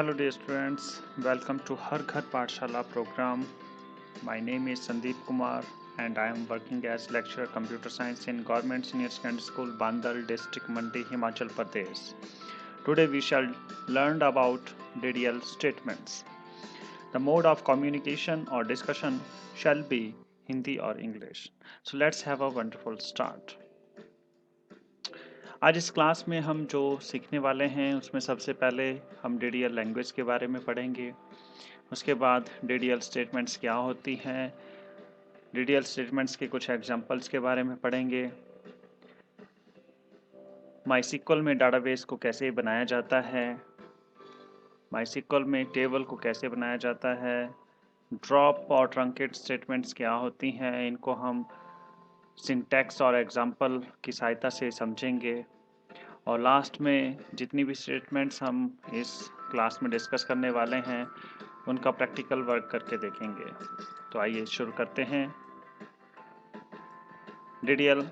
Hello dear students, welcome to Har Ghar Pathshala program. My name is Sandeep Kumar and I am working as lecturer computer science in Government Senior Secondary School Bandal district Mandi Himachal Pradesh. Today we shall learn about DDL statements. The mode of communication or discussion shall be Hindi or English. So let's have a wonderful start. आज इस class में हम जो सीखने वाले हैं उसमें सबसे पहले हम डीडीएल लैंग्वेज के बारे में पढ़ेंगे। उसके बाद डीडीएल स्टेटमेंट्स क्या होती हैं, डीडीएल स्टेटमेंट्स के कुछ एग्जांपल्स के बारे में पढ़ेंगे। माईसीक्वल में डाटाबेस को कैसे बनाया जाता है, माईसीक्वल में टेबल को कैसे बनाया जाता है, ड्रॉप और ट्रंकेट स्टेटमेंट्स क्या होती हैं, इनको हम सिंटैक्स और एग्जांपल की सहायता से समझेंगे। और लास्ट में जितनी भी स्टेटमेंट्स हम इस क्लास में डिस्कस करने वाले हैं उनका प्रैक्टिकल वर्क करके देखेंगे। तो आइए शुरू करते हैं। DDL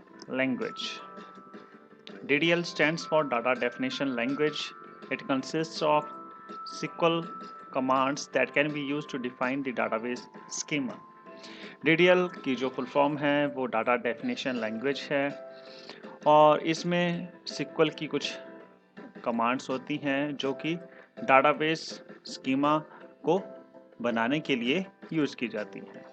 language. DDL stands for Data Definition Language. It consists of SQL commands that can be used to define the database schema. DDL की जो फुल फॉर्म है वो डाटा डेफिनेशन लैंग्वेज है और इसमें SQL की कुछ कमांड्स होती हैं जो कि डाटाबेस स्कीमा को बनाने के लिए यूज की जाती हैं।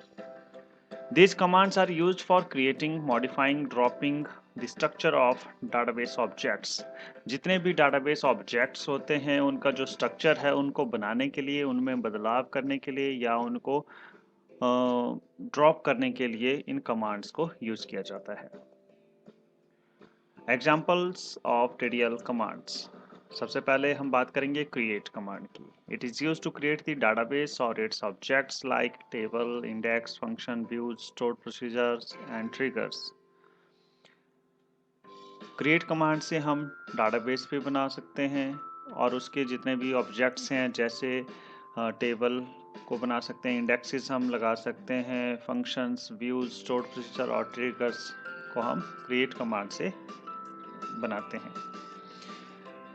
These commands are used for creating, modifying, dropping the structure of database objects. जितने भी database objects होते हैं उनका जो structure है उनको बनाने के लिए, उनमें बदलाव करने के लिए या उनको ड्रॉप करने के लिए इन कमांड्स को यूज किया जाता है। Examples of DDL commands. सबसे पहले हम बात करेंगे क्रिएट कमांड की। It is used to create the database और its objects like table, index, function, views, stored procedures and triggers. Create command से हम डाटाबेस भी बना सकते हैं और उसके जितने भी ऑब्जेक्ट्स हैं जैसे टेबल को बना सकते हैं, इंडेक्सेस हम लगा सकते हैं, फंक्शंस, व्यूज, स्टोर्ड प्रोसीजर और ट्रिगर्स को हम क्रिएट कमांड से बनाते हैं।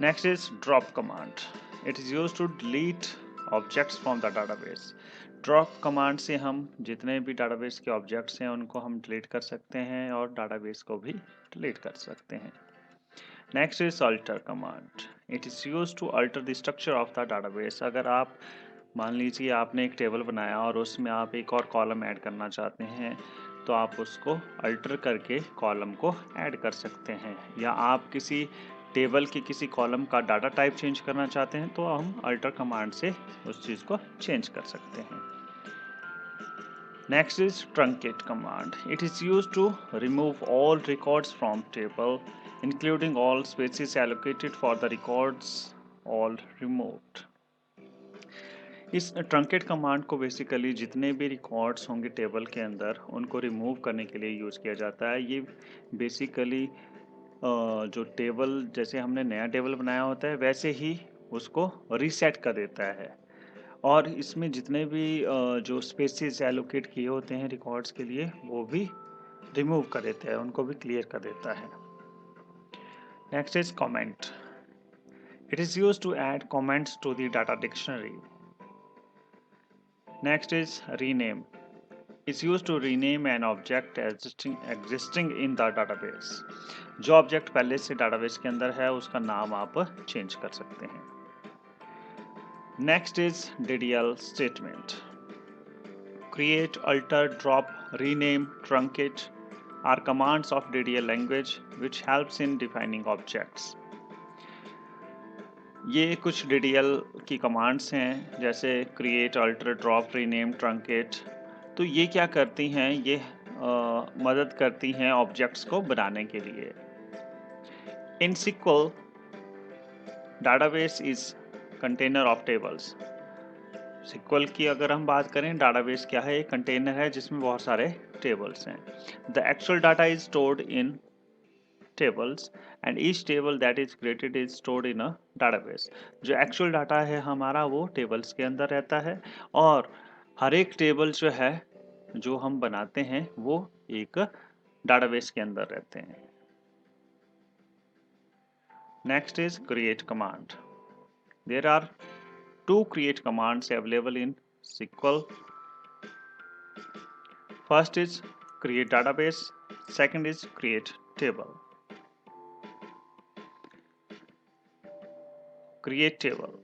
Next is drop command. It is used to delete objects from the database. Drop command से हम जितने भी database के objects हैं उनको हम delete कर सकते हैं और database को भी delete कर सकते हैं। Next is alter command. It is used to alter the structure of the database. अगर आप मान लीजिए आपने एक टेबल बनाया और उसमें आप एक और कॉलम ऐड करना चाहते हैं तो आप उसको अल्टर करके कॉलम को ऐड कर सकते हैं, या आप किसी टेबल के किसी कॉलम का डाटा टाइप चेंज करना चाहते हैं तो हम अल्टर कमांड से उस चीज़ को चेंज कर सकते हैं। Next is truncate command. It is used to remove all records from table including all spaces allocated for the records all removed. इस ट्रंकेट कमांड को बेसिकली जितने भी रिकॉर्ड्स होंगे टेबल के अंदर उनको रिमूव करने के लिए यूज़ किया जाता है। ये बेसिकली जो टेबल जैसे हमने नया टेबल बनाया होता है वैसे ही उसको रीसेट कर देता है और इसमें जितने भी जो स्पेसेस एलोकेट किए होते हैं रिकॉर्ड्स के लिए वो भी रिमूव कर देता है, उनको भी क्लियर कर देता है। Next is comment. It is used to add comments to the data dictionary. Next is rename. It's used to rename an object existing in the database. जो ऑब्जेक्ट पहले से डाटाबेस के अंदर है उसका नाम आप चेंज कर सकते हैं। Next is DDL statement. Create, alter, drop, rename, truncate are commands of DDL language which helps in defining objects. ये कुछ DDL की कमांड्स हैं जैसे create, alter, drop, rename, truncate. तो ये क्या करती हैं, ये मदद करती हैं ऑब्जेक्ट्स को बनाने के लिए। इन SQL database is container of tables. SQL की अगर हम बात करें, डाटाबेस क्या है, एक कंटेनर है जिसमें बहुत सारे टेबल्स हैं। The actual data is stored in tables and each table that is created is stored in a database. जो एक्चुअल डाटा है हमारा वो टेबल्स के अंदर रहता है और हर एक टेबल जो है जो हम बनाते हैं वो एक डाटाबेस के अंदर रहते हैं। Next is create command. There are two create commands available in SQL. First is create database, second is create table. Create table.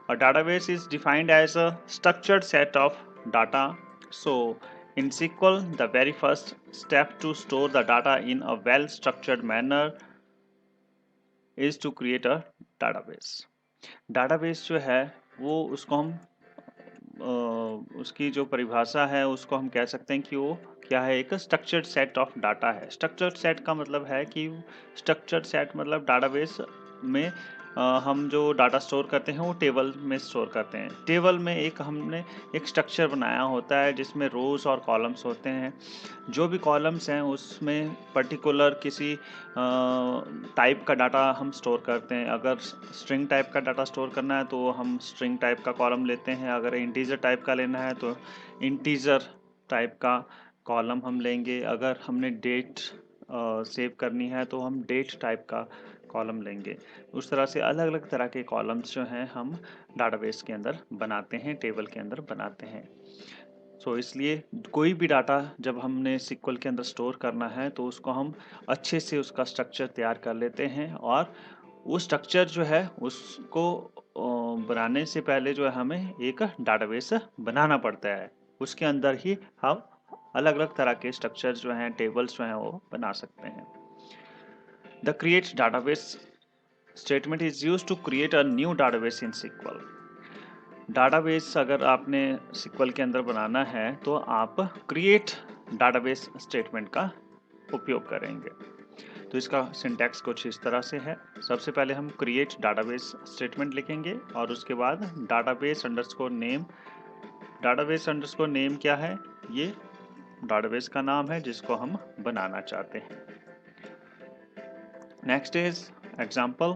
A database is defined as a structured set of data. So in SQL, the very first step to store the data in a well-structured manner is to create a database. Database जो है वो उसको हम उसकी जो परिभाषा है उसको हम कह सकते हैं कि वो क्या है, एक स्ट्रक्चर्ड सेट ऑफ डाटा है। स्ट्रक्चर्ड सेट का मतलब है कि स्ट्रक्चर्ड सेट मतलब डाटाबेस में हम जो डाटा स्टोर करते हैं वो टेबल में स्टोर करते हैं। टेबल में हमने एक स्ट्रक्चर बनाया होता है जिसमें रोज और कॉलम्स होते हैं। जो भी कॉलम्स हैं उसमें पर्टिकुलर किसी टाइप का डाटा हम स्टोर करते हैं। अगर स्ट्रिंग टाइप का डाटा स्टोर करना है तो हम स्ट्रिंग टाइप का कॉलम लेते हैं। अगर इंटीजर टाइप का लेना है तो इंटीजर टाइप का कॉलम हम लेंगे। अगर हमने डेट सेव करनी है तो हम डेट टाइप का कॉलम लेंगे। उस तरह से अलग अलग तरह के कॉलम्स जो हैं हम डाटाबेस के अंदर बनाते हैं, टेबल के अंदर बनाते हैं। इसलिए कोई भी डाटा जब हमने सिक्वल के अंदर स्टोर करना है तो उसको हम अच्छे से उसका स्ट्रक्चर तैयार कर लेते हैं और वो स्ट्रक्चर जो है उसको बनाने से पहले जो है हमें एक डाटाबेस बनाना पड़ता है। उसके अंदर ही हम अलग अलग तरह के स्ट्रक्चर जो हैं, टेबल्स जो हैं वो बना सकते हैं। The create database statement is used to create a new database in SQL. Database अगर आपने सिक्वल के अंदर बनाना है तो आप क्रिएट डाटाबेस स्टेटमेंट का उपयोग करेंगे। तो इसका सिंटैक्स कुछ इस तरह से है। सबसे पहले हम क्रिएट डाटाबेस स्टेटमेंट लिखेंगे और उसके बाद database underscore name. Database underscore name क्या है? ये डाटाबेस का नाम है जिसको हम बनाना चाहते हैं। Next is example.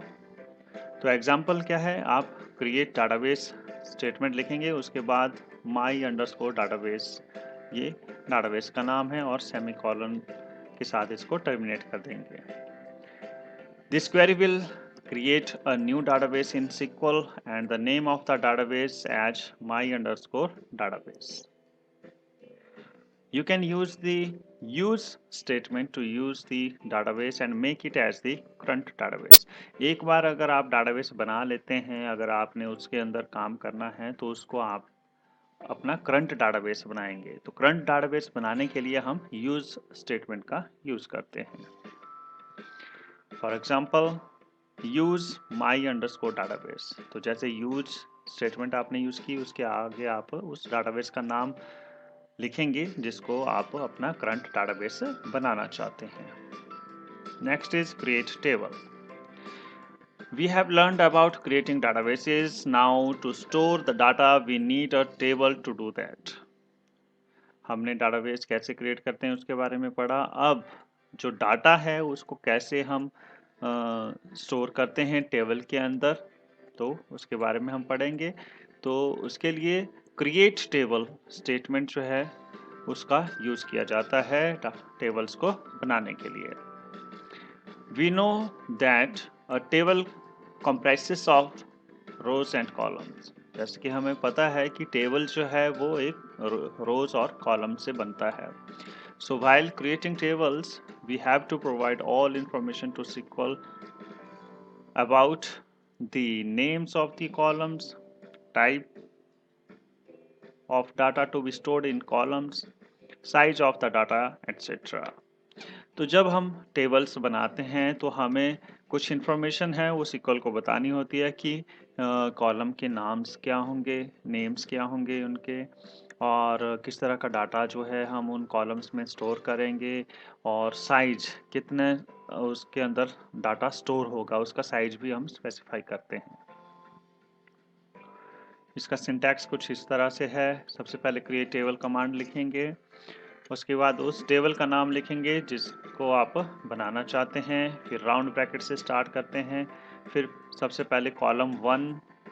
तो एग्जाम्पल क्या है? आप क्रिएट डाटाबेस स्टेटमेंट लिखेंगे, उसके बाद माई अंडरस्कोर डाटाबेस, ये डाटाबेस का नाम है और सेमीकोलन के साथ इसको टर्मिनेट कर देंगे। This query will create a new database in SQL and the name of the database as my underscore database. You can use the use statement to use the database and make it as the current database. एक बार अगर आप database बना लेते हैं, अगर आपने उसके अंदर काम करना है तो उसको आप अपना करंट डाटाबेस बनाएंगे। तो करंट डाटाबेस बनाने के लिए हम यूज स्टेटमेंट का यूज करते हैं। For example use my underscore database. तो जैसे यूज स्टेटमेंट आपने यूज की, उसके आगे आप उस डाटाबेस का नाम लिखेंगे जिसको आप अपना करंट डाटाबेस बनाना चाहते हैं। Next is create table. We have learned about creating databases. Now to store the data we need a table to do that. हमने डाटाबेस कैसे क्रिएट करते हैं उसके बारे में पढ़ा। अब जो डाटा है उसको कैसे हम स्टोर करते हैं टेबल के अंदर, तो उसके बारे में हम पढ़ेंगे। तो उसके लिए क्रिएट टेबल स्टेटमेंट जो है उसका यूज किया जाता है टेबल्स को बनाने के लिए। We know that a table comprises of rows and columns. जैसे कि हमें पता है कि टेबल जो है वो एक रोज और कॉलम से बनता है। So while creating tables, we have to provide all information to SQL about the names of the columns, type of data to be stored in columns, size of the data, etc. तो जब हम tables बनाते हैं तो हमें कुछ information है वो सिक्वल को बतानी होती है कि कॉलम के नाम्स क्या होंगे, नेम्स क्या होंगे उनके, और किस तरह का डाटा जो है हम उन कॉलम्स में स्टोर करेंगे, और साइज कितने उसके अंदर डाटा स्टोर होगा उसका साइज भी हम स्पेसिफाई करते हैं। इसका सिंटैक्स कुछ इस तरह से है। सबसे पहले क्रिएट टेबल कमांड लिखेंगे, उसके बाद उस टेबल का नाम लिखेंगे जिसको आप बनाना चाहते हैं, फिर राउंड ब्रैकेट से स्टार्ट करते हैं, फिर सबसे पहले कॉलम 1,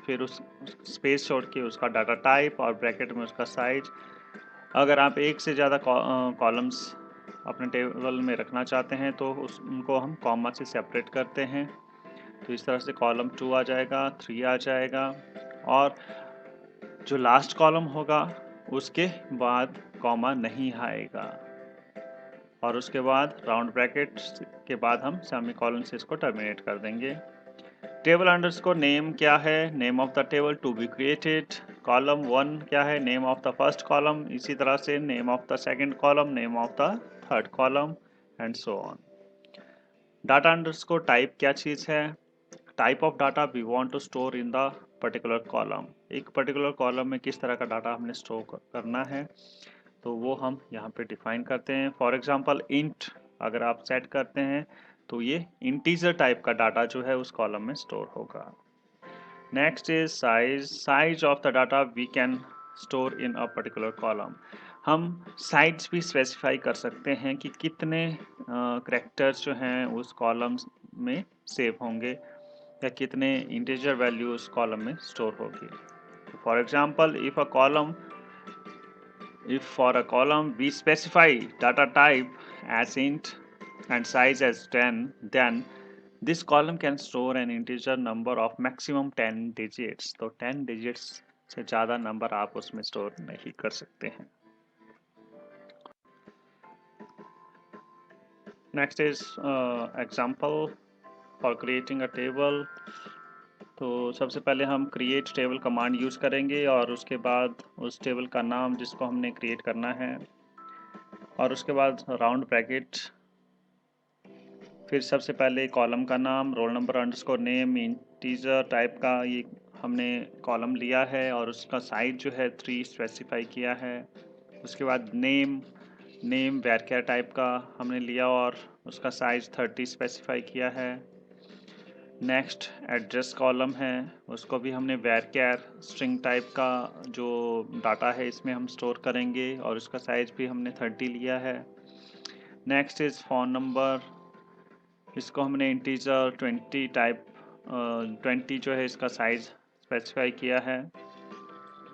फिर उस स्पेस छोड़ के उसका डाटा टाइप और ब्रैकेट में उसका साइज। अगर आप एक से ज़्यादा कॉलम्स अपने टेबल में रखना चाहते हैं तो उनको हम कॉमा से सेपरेट करते हैं। तो इस तरह से कॉलम 2 आ जाएगा, 3 आ जाएगा और जो लास्ट कॉलम होगा उसके बाद कॉमा नहीं आएगा और उसके बाद राउंड ब्रैकेट के बाद हम सेमीकोलन से इसको टर्मिनेट कर देंगे। टेबल अंडरस्कोर नेम क्या है? Name of the table to be created. Column 1 क्या है? Name of the first column. इसी तरह से name of the second column, name of the third column and so on. Data underscore type क्या चीज़ है? Type of data we want to store in the particular column. एक particular column में किस तरह का डाटा हमने स्टोर करना है तो वो हम यहाँ पे डिफाइन करते हैं। फॉर एग्जांपल इंट अगर आप सेट करते हैं तो ये इंटीजर टाइप का डाटा जो है उस कॉलम में स्टोर होगा। Next is size. Size of the data we can store in a particular column. हम साइज भी स्पेसिफाई कर सकते हैं कि कितने कैरेक्टर्स जो हैं उस कॉलम में सेव होंगे या कितने इंटीजर वैल्यू उस कॉलम में स्टोर होगी। For example if for a column we specify data type as int and size as 10, then this column can store an integer number of maximum 10 digits. तो 10 digits से ज़्यादा number आप उसमें store नहीं कर सकते हैं। Next is example for creating a table. तो सबसे पहले हम क्रिएट टेबल कमांड यूज़ करेंगे और उसके बाद उस टेबल का नाम जिसको हमने क्रिएट करना है और उसके बाद राउंड ब्रैकेट, फिर सबसे पहले कॉलम का नाम, roll number underscore name, integer type का ये हमने कॉलम लिया है और उसका साइज जो है 3 स्पेसिफाई किया है। उसके बाद नेम वैरक्यार टाइप का हमने लिया और उसका साइज 30 स्पेसिफाई किया है। नेक्स्ट एड्रेस कॉलम है, उसको भी हमने वैरक्यार स्ट्रिंग टाइप का जो डाटा है इसमें हम स्टोर करेंगे और उसका साइज भी हमने 30 लिया है। नेक्स्ट इज़ फ़ोन नंबर, इसको हमने इंटीजर 20 टाइप 20 जो है इसका साइज स्पेसिफाई किया है।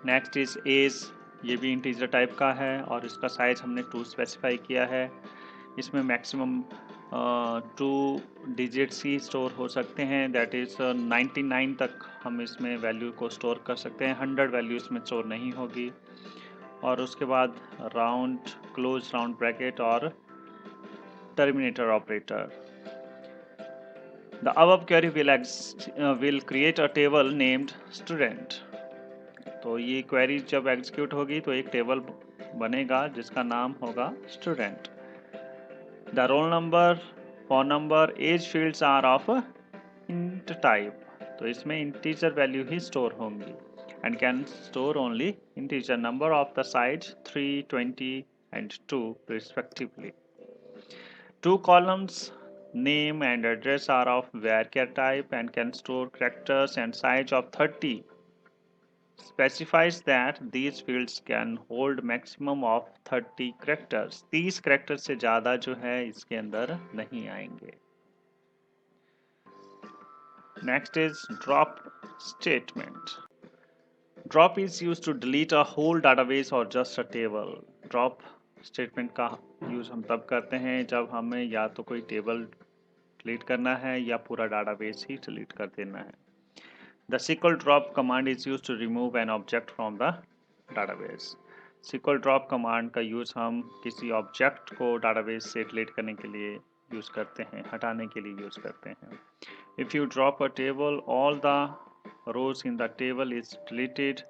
नेक्स्ट इज एज, ये भी इंटीजर टाइप का है और इसका साइज हमने 2 स्पेसिफाई किया है। इसमें मैक्सिमम 2 डिजिट्स ही स्टोर हो सकते हैं, दैट इज़ 99 तक हम इसमें वैल्यू को स्टोर कर सकते हैं, 100 वैल्यू इसमें स्टोर नहीं होगी। और उसके बाद राउंड क्लोज राउंड ब्रैकेट और terminator operator. The above query will create a table named student. तो ये क्वेरी जब एग्जीक्यूट होगी तो एक टेबल बनेगा जिसका नाम होगा student. The roll number, phone number, age fields are of int type, तो इसमें इंटीजर वैल्यू ही स्टोर होंगी and can store only integer number of the size 3, 20 and 2 respectively. Two columns, name and address, are of varchar type and can store characters and size of 30. Specifies that these fields can hold maximum of 30 characters. 30 characters से ज़्यादा जो है इसके अंदर नहीं आएंगे। Next is drop statement. Drop is used to delete a whole database or just a table. Drop statement का use हम तब करते हैं जब हमें या तो कोई टेबल डिलीट करना है या पूरा डाटाबेस ही डिलीट कर देना है। The SQL drop command is use to remove an object from the database. SQL drop command का यूज़ हम किसी ऑब्जेक्ट को डाटाबेस से डिलीट करने के लिए यूज़ करते हैं, हटाने के लिए यूज़ करते हैं। If you drop a table, all the rows in the table is deleted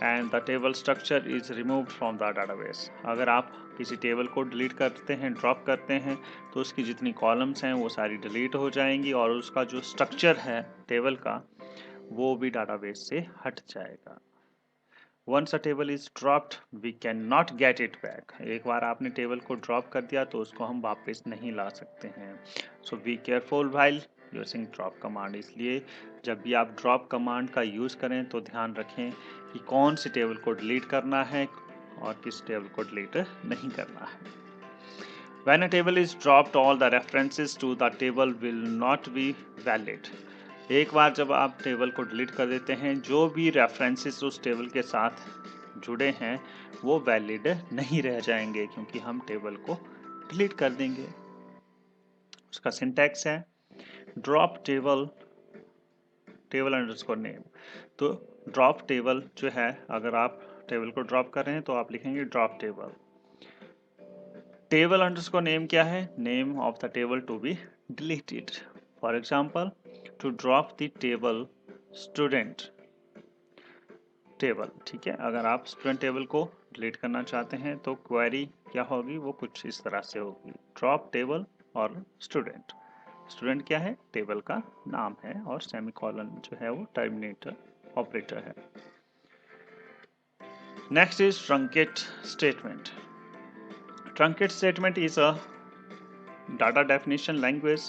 and the table structure is removed from the database. अगर आप किसी टेबल को डिलीट करते हैं, ड्रॉप करते हैं, तो उसकी जितनी कॉलम्स हैं वो सारी डिलीट हो जाएंगी और उसका जो स्ट्रक्चर है टेबल का वो भी डाटाबेस से हट जाएगा। Once a table is dropped we can not get it back. एक बार आपने टेबल को ड्रॉप कर दिया तो उसको हम वापस नहीं ला सकते हैं। So be careful while using drop command. इसलिए जब भी आप ड्रॉप कमांड का यूज़ करें तो ध्यान रखें कि कौन सी टेबल को डिलीट करना है और किस टेबल को डिलीट नहीं करना है। When a table is dropped, all the references to the table will not be valid. एक बार जब आप टेबल को डिलीट कर देते हैं, जो भी रेफरेंसेस उस टेबल के साथ जुड़े हैं वो वैलिड नहीं रह जाएंगे क्योंकि हम टेबल को डिलीट कर देंगे। उसका सिंटैक्स है ड्रॉप टेबल अंडरस्कोर नेम। तो ड्रॉप टेबल जो है, अगर आप टेबल को ड्रॉप कर रहे हैं तो आप लिखेंगे drop table. Table underscore name क्या है? Name of the table to be deleted. For example, to drop the table student table. ठीक है, अगर आप स्टूडेंट टेबल को डिलीट करना चाहते हैं तो क्वेरी क्या होगी, वो कुछ इस तरह से होगी, ड्रॉप टेबल और स्टूडेंट। स्टूडेंट क्या है? टेबल का नाम है, और सेमीकोलन जो है वो टर्मिनेटर ऑपरेटर है। Next is truncate statement. Truncate statement is a data definition language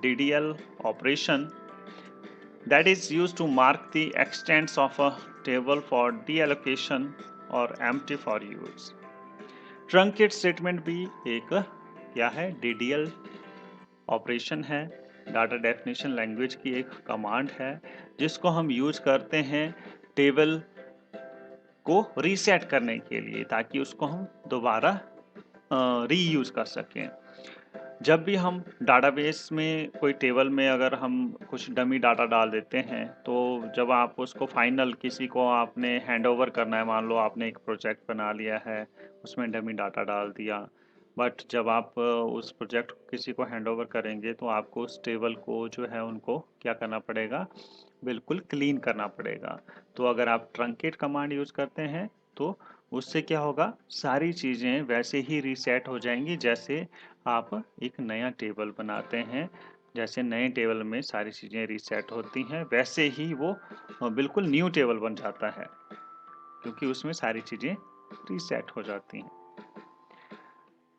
DDL operation that is used to mark the extents of a table for deallocation or empty for use। Truncate statement भी एक क्या है? DDL operation है, data definition language की एक command है, जिसको हम यूज करते हैं टेबल को रीसेट करने के लिए, ताकि उसको हम दोबारा रीयूज कर सकें। जब भी हम डाटाबेस में कोई टेबल में अगर हम कुछ डमी डाटा डाल देते हैं, तो जब आप उसको फाइनल किसी को आपने हैंड ओवर करना है, मान लो आपने एक प्रोजेक्ट बना लिया है, उसमें डमी डाटा डाल दिया, बट जब आप उस प्रोजेक्ट को किसी को हैंड ओवर करेंगे तो आपको उस टेबल को जो है उनको क्या करना पड़ेगा? बिल्कुल क्लीन करना पड़ेगा। तो अगर आप ट्रंकेट कमांड यूज करते हैं तो उससे क्या होगा? सारी चीज़ें वैसे ही रीसेट हो जाएंगी जैसे आप एक नया टेबल बनाते हैं। जैसे नए टेबल में सारी चीज़ें रीसेट होती हैं, वैसे ही वो बिल्कुल न्यू टेबल बन जाता है, क्योंकि उसमें सारी चीज़ें रीसेट हो जाती हैं।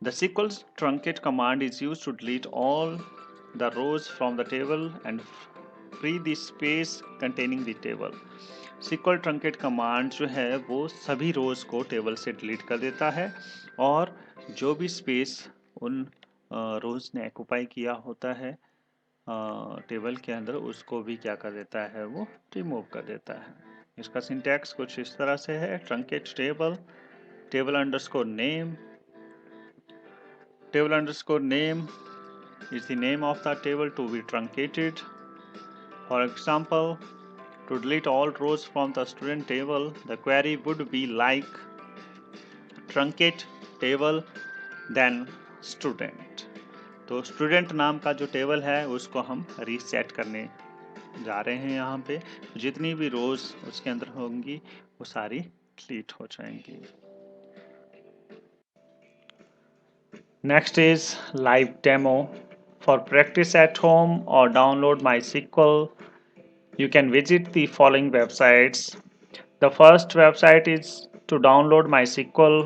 The SQL truncate command is used to delete all the rows from the table and free the space containing the table। SQL truncate command जो है वो सभी रोज को टेबल से डिलीट कर देता है, और जो भी स्पेस उन रोज ने ऑक्यूपाई किया होता है टेबल के अंदर, उसको भी क्या कर देता है? वो रिमूव कर देता है। इसका सिंटैक्स कुछ इस तरह से है, truncate table, table underscore name, table underscore name is the name of the table to be truncated। For example, to delete all rows from the student table, the query would be like truncate table then student। तो student नाम का जो table है उसको हम reset करने जा रहे हैं यहाँ पे, जितनी भी रोज उसके अंदर होंगी वो सारी डिलीट हो जाएंगी। Next is live demo। For practice at home or download MySQL, you can visit the following websites। The first website is to download MySQL,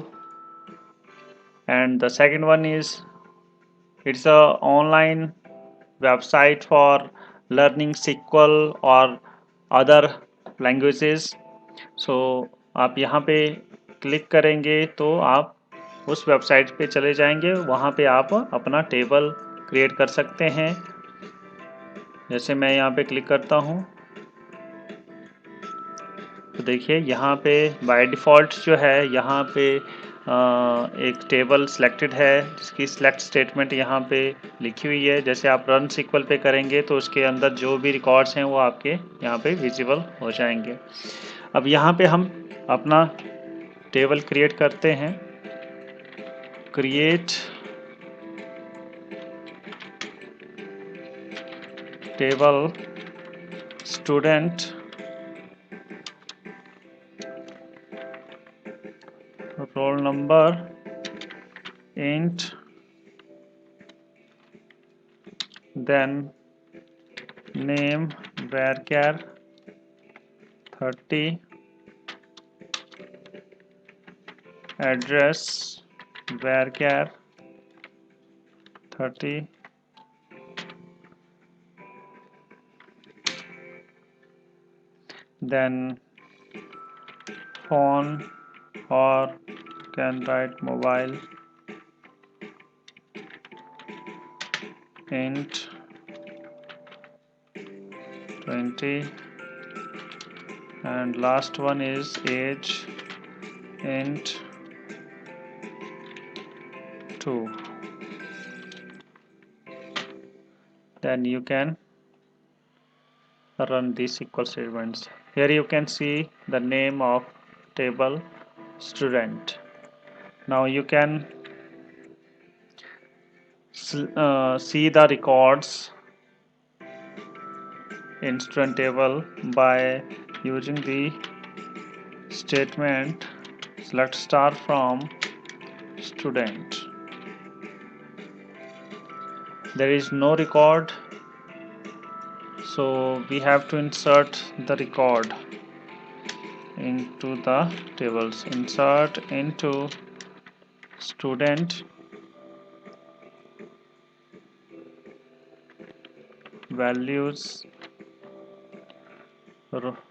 and the second one is it's a online website for learning SQL or other languages। So आप यहाँ पे click करेंगे तो आप उस website पे चले जाएंगे, वहाँ पे आप अपना टेबल क्रिएट कर सकते हैं। जैसे मैं यहाँ पे क्लिक करता हूँ तो देखिए यहाँ पे बाय डिफ़ॉल्ट जो है यहाँ पे एक टेबल सिलेक्टेड है, जिसकी सिलेक्ट स्टेटमेंट यहाँ पे लिखी हुई है। जैसे आप रन सिक्वल पे करेंगे तो उसके अंदर जो भी रिकॉर्ड्स हैं वो आपके यहाँ पे विजिबल हो जाएंगे। अब यहाँ पे हम अपना टेबल क्रिएट करते हैं, create table student roll number int then name varchar 30 address varchar 30 then phone or can write mobile int 20 and last one is age int 2। then you can run these SQL statements. Here you can see the name of table student. Now you can see the records in student table by using the statement select star from student. There is no record, so we have to insert the record into the tables. Insert into student values.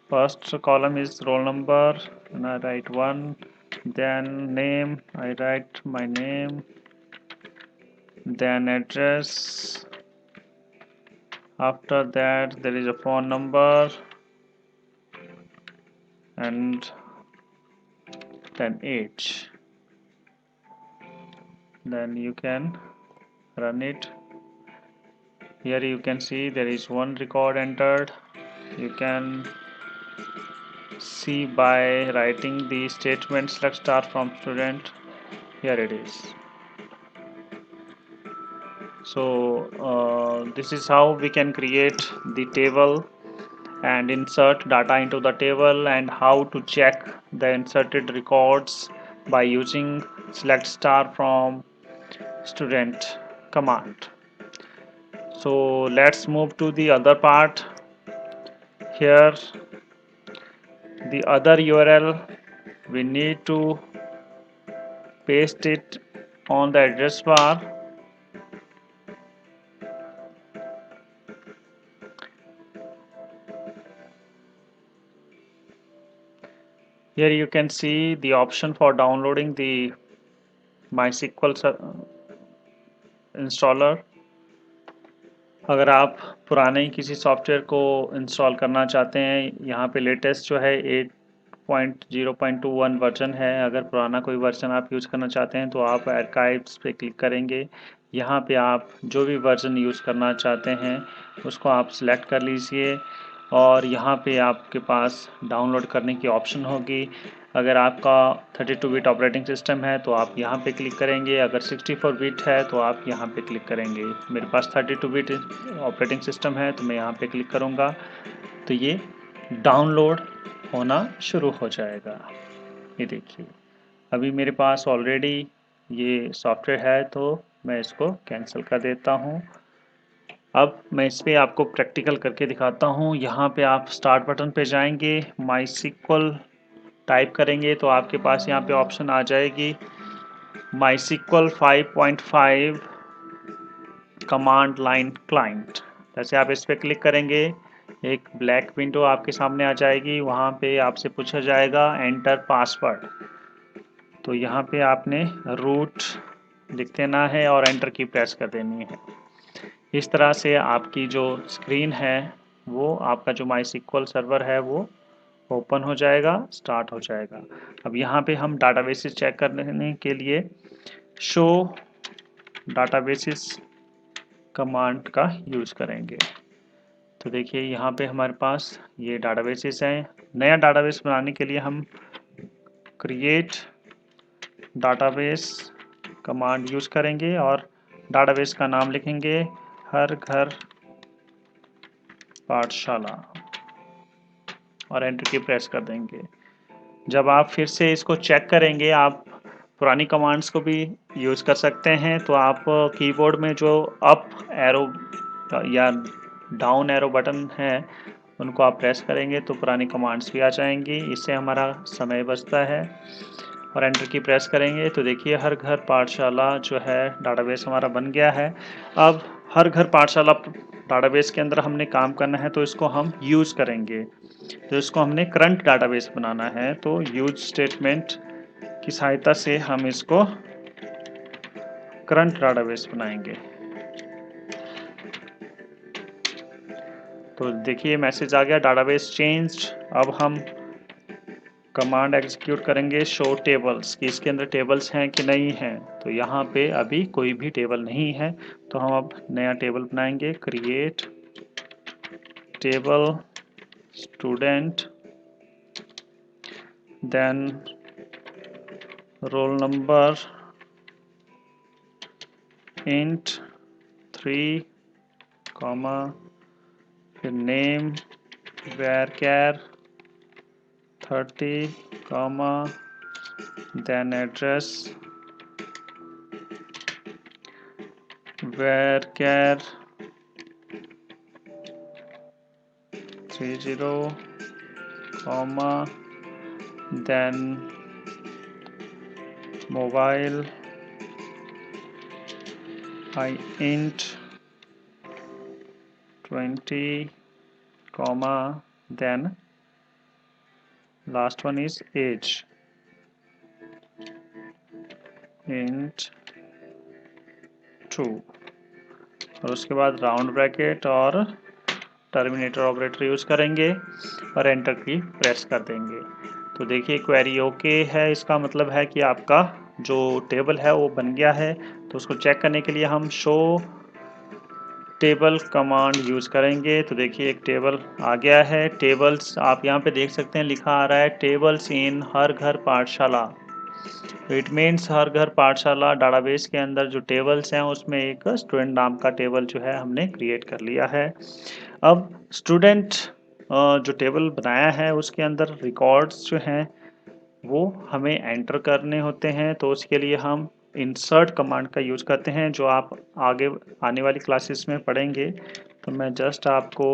First column is roll number and I write 1, then name, I write my name, then address, after that there is a phone number, and then age. Then you can run it. Here you can see there is one record entered. You can see by writing the statement select star from student. Here it is. So this is how we can create the table and insert data into the table, and how to check the inserted records by using select star from student command. So let's move to the other part. Here the other URL, we need to paste it on the address bar. Here you can see the option for downloading the MySQL installer. अगर आप पुराने किसी software को install करना चाहते हैं, यहाँ पे लेटेस्ट जो है 8.0.21 वर्जन है। अगर पुराना कोई वर्जन आप यूज़ करना चाहते हैं तो आप आर्काइव्स पे क्लिक करेंगे। यहाँ पे आप जो भी वर्जन यूज़ करना चाहते हैं उसको आप सिलेक्ट कर लीजिए, और यहाँ पे आपके पास डाउनलोड करने की ऑप्शन होगी। अगर आपका 32 बिट ऑपरेटिंग सिस्टम है तो आप यहाँ पे क्लिक करेंगे, अगर 64 बिट है तो आप यहाँ पे क्लिक करेंगे। मेरे पास 32 बिट ऑपरेटिंग सिस्टम है तो मैं यहाँ पे क्लिक करूँगा, तो ये डाउनलोड होना शुरू हो जाएगा। ये देखिए अभी मेरे पास ऑलरेडी ये सॉफ्टवेयर है, तो मैं इसको कैंसिल कर देता हूँ। अब मैं इस पर आपको प्रैक्टिकल करके दिखाता हूँ। यहाँ पे आप स्टार्ट बटन पे जाएंगे, MySQL टाइप करेंगे तो आपके पास यहाँ पे ऑप्शन आ जाएगी MySQL 5.5 कमांड लाइन क्लाइंट। जैसे आप इस पर क्लिक करेंगे एक ब्लैक विंडो आपके सामने आ जाएगी। वहाँ पे आपसे पूछा जाएगा एंटर पासवर्ड, तो यहाँ पे आपने रूट लिख देना है और एंटर की प्रेस कर देनी है। इस तरह से आपकी जो स्क्रीन है वो आपका जो MySQL सर्वर है वो ओपन हो जाएगा, स्टार्ट हो जाएगा। अब यहाँ पे हम डाटाबेसेस चेक करने के लिए शो डाटाबेसेस कमांड का यूज़ करेंगे। तो देखिए यहाँ पे हमारे पास ये डाटाबेसेस हैं। नया डाटाबेस बनाने के लिए हम क्रिएट डाटाबेस कमांड यूज़ करेंगे और डाटाबेस का नाम लिखेंगे हर घर पाठशाला और एंटर की प्रेस कर देंगे। जब आप फिर से इसको चेक करेंगे, आप पुरानी कमांड्स को भी यूज़ कर सकते हैं। तो आप कीबोर्ड में जो अप एरो या डाउन एरो बटन है उनको आप प्रेस करेंगे तो पुरानी कमांड्स भी आ जाएंगी। इससे हमारा समय बचता है। और एंटर की प्रेस करेंगे तो देखिए हर घर पाठशाला जो है डाटाबेस हमारा बन गया है। अब हर घर पाठशाला डाटाबेस के अंदर हमने काम करना है तो इसको हम यूज़ करेंगे। तो इसको हमने करंट डाटाबेस बनाना है, तो यूज स्टेटमेंट की सहायता से हम इसको करंट डाटाबेस बनाएंगे। तो देखिए मैसेज आ गया डाटाबेस चेंज्ड। अब हम कमांड एग्जीक्यूट करेंगे शो टेबल्स कि इसके अंदर टेबल्स हैं कि नहीं हैं। तो यहाँ पे अभी कोई भी टेबल नहीं है, तो हम अब नया टेबल बनाएंगे। Create table student, then roll number int 3, comma, फिर name varchar 30, comma, then address varchar 30, comma, then mobile int 20, comma, then last one is age int 2, और उसके बाद राउंड ब्रैकेट और टर्मिनेटर ऑपरेटर यूज करेंगे और enter key press कर देंगे। तो देखिए क्वेरी ओके है, इसका मतलब है कि आपका जो टेबल है वो बन गया है। तो उसको चेक करने के लिए हम शो टेबल कमांड यूज करेंगे। तो देखिए एक टेबल आ गया है। टेबल्स आप यहाँ पे देख सकते हैं, लिखा आ रहा है टेबल्स इन हर घर पाठशाला। इट मीन्स हर घर पाठशाला डाटाबेस के अंदर जो टेबल्स हैं उसमें एक स्टूडेंट नाम का टेबल जो है हमने क्रिएट कर लिया है। अब स्टूडेंट जो टेबल बनाया है उसके अंदर रिकॉर्ड्स जो हैं वो हमें एंटर करने होते हैं। तो उसके लिए हम इंसर्ट कमांड का यूज़ करते हैं, जो आप आगे आने वाली क्लासेस में पढ़ेंगे। तो मैं जस्ट आपको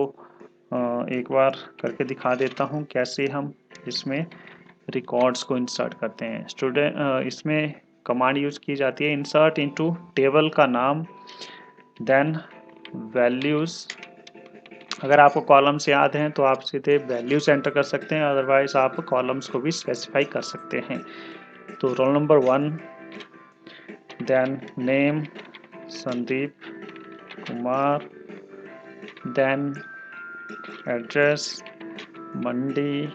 एक बार करके दिखा देता हूँ कैसे हम इसमें रिकॉर्ड्स को इंसर्ट करते हैं। स्टूडेंट इसमें कमांड यूज़ की जाती है इंसर्ट इनटू टेबल का नाम, देन वैल्यूज़। अगर आपको कॉलम्स याद हैं तो आप सीधे वैल्यूज एंटर कर सकते हैं, अदरवाइज आप कॉलम्स को भी स्पेसिफाई कर सकते हैं। तो roll number 1, then name Sandeep Kumar, then address Mandi,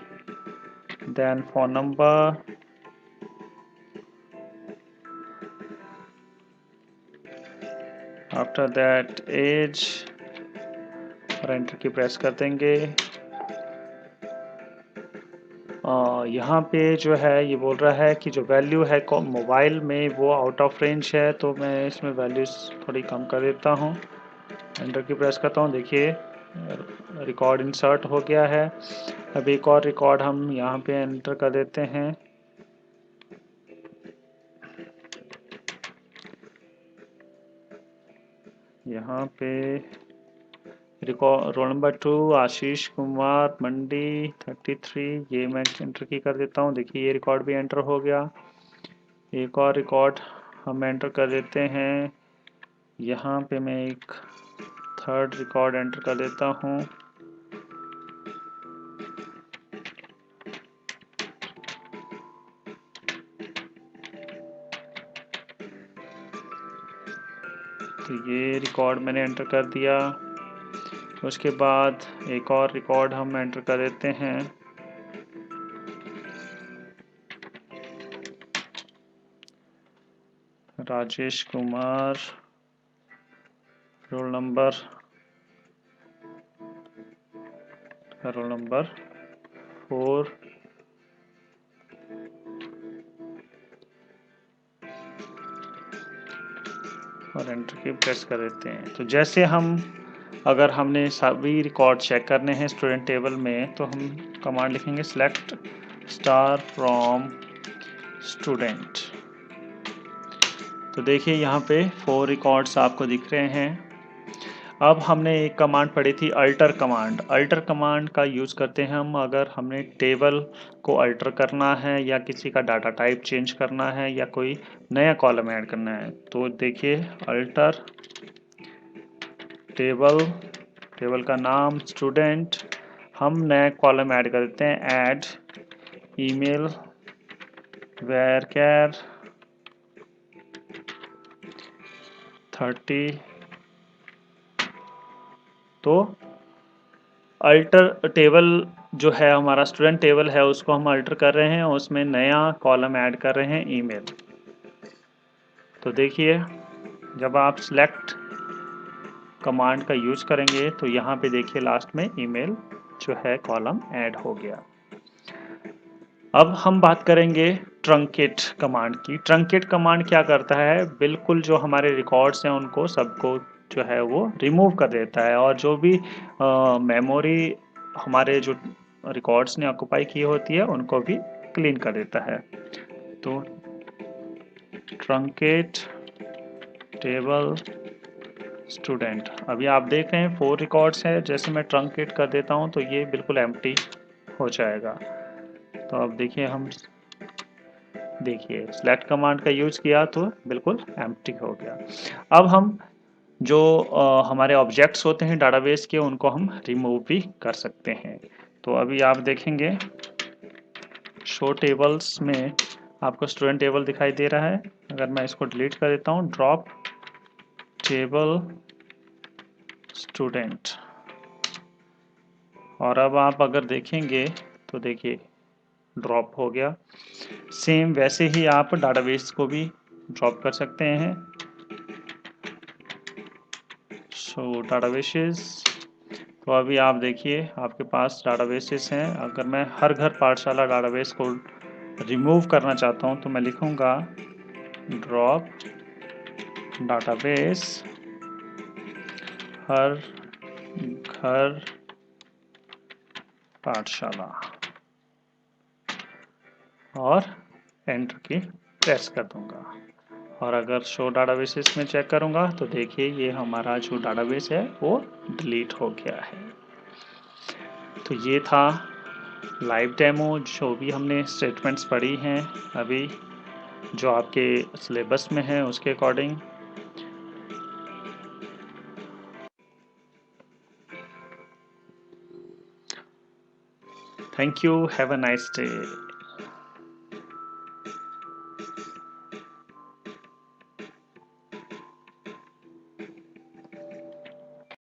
then phone number, after that age, और एंटर की प्रेस कर देंगे। यहाँ पे जो है ये बोल रहा है कि जो वैल्यू है मोबाइल में वो आउट ऑफ रेंज है, तो मैं इसमें वैल्यूज़ थोड़ी कम कर देता हूँ। एंटर की प्रेस करता हूँ। देखिए रिकॉर्ड इंसर्ट हो गया है। अब एक और रिकॉर्ड हम यहाँ पे एंटर कर देते हैं। यहाँ पे रोल नंबर 2 आशीष कुमार मंडी 33, ये मैं एंटर की कर देता हूँ। देखिए ये रिकॉर्ड भी एंटर हो गया। एक और रिकॉर्ड हम एंटर कर देते हैं। यहाँ पे मैं एक थर्ड रिकॉर्ड एंटर कर देता हूँ। तो ये रिकॉर्ड मैंने एंटर कर दिया। उसके बाद एक और रिकॉर्ड हम एंटर कर देते हैं। राजेश कुमार, रोल नंबर 4, और एंटर की प्रेस कर देते हैं। तो जैसे अगर हमने सभी रिकॉर्ड चेक करने हैं स्टूडेंट टेबल में, तो हम कमांड लिखेंगे सेलेक्ट स्टार फ्रॉम स्टूडेंट। तो देखिए यहाँ पे 4 रिकॉर्ड्स आपको दिख रहे हैं। अब हमने एक कमांड पढ़ी थी अल्टर कमांड। अल्टर कमांड का यूज़ करते हैं हम अगर हमने टेबल को अल्टर करना है या किसी का डाटा टाइप चेंज करना है या कोई नया कॉलम ऐड करना है। तो देखिए अल्टर टेबल का नाम स्टूडेंट, हम नया कॉलम ऐड कर देते हैं ऐड ईमेल varchar 30। तो अल्टर टेबल जो है हमारा स्टूडेंट टेबल है उसको हम अल्टर कर रहे हैं, उसमें नया कॉलम ऐड कर रहे हैं ईमेल। तो देखिए जब आप सिलेक्ट कमांड का यूज करेंगे तो यहाँ पे देखिए लास्ट में ईमेल जो है कॉलम ऐड हो गया। अब हम बात करेंगे ट्रंकेट कमांड की। ट्रंकेट कमांड क्या करता है, बिल्कुल जो हमारे रिकॉर्ड्स हैं उनको सबको जो है वो रिमूव कर देता है, और जो भी मेमोरी हमारे जो रिकॉर्ड्स ने ऑक्युपाई की होती है उनको भी क्लीन कर देता है। तो ट्रंकेट टेबल स्टूडेंट, अभी आप देख रहे हैं 4 रिकॉर्ड्स है, जैसे मैं ट्रंकेट कर देता हूँ तो ये बिल्कुल एम्प्टी हो जाएगा। तो अब देखिए हम सेलेक्ट कमांड का यूज किया तो बिल्कुल एम्प्टी हो गया। अब हम जो हमारे ऑब्जेक्ट्स होते हैं डाटाबेस के उनको हम रिमूव भी कर सकते हैं। तो अभी आप देखेंगे शो टेबल्स में आपको स्टूडेंट टेबल दिखाई दे रहा है। अगर मैं इसको डिलीट कर देता हूँ, ड्रॉप टेबल स्टूडेंट, और अब आप अगर देखेंगे तो देखिए ड्रॉप हो गया। सेम वैसे ही आप डाटाबेस को भी ड्रॉप कर सकते हैं। सो डाटाबेसेस, तो अभी आप देखिए आपके पास डाटाबेसेस हैं। अगर मैं हर घर पाठशाला डाटाबेस को रिमूव करना चाहता हूं तो मैं लिखूंगा ड्रॉप डाटाबेस हर घर पाठशाला और एंटर की प्रेस कर दूंगा। और अगर शो डाटाबेसेस में चेक करूंगा तो देखिए ये हमारा जो डाटाबेस है वो डिलीट हो गया है। तो ये था लाइव डेमो, जो भी हमने स्टेटमेंट्स पढ़ी हैं अभी जो आपके सिलेबस में है उसके according. Thank you, have a nice day.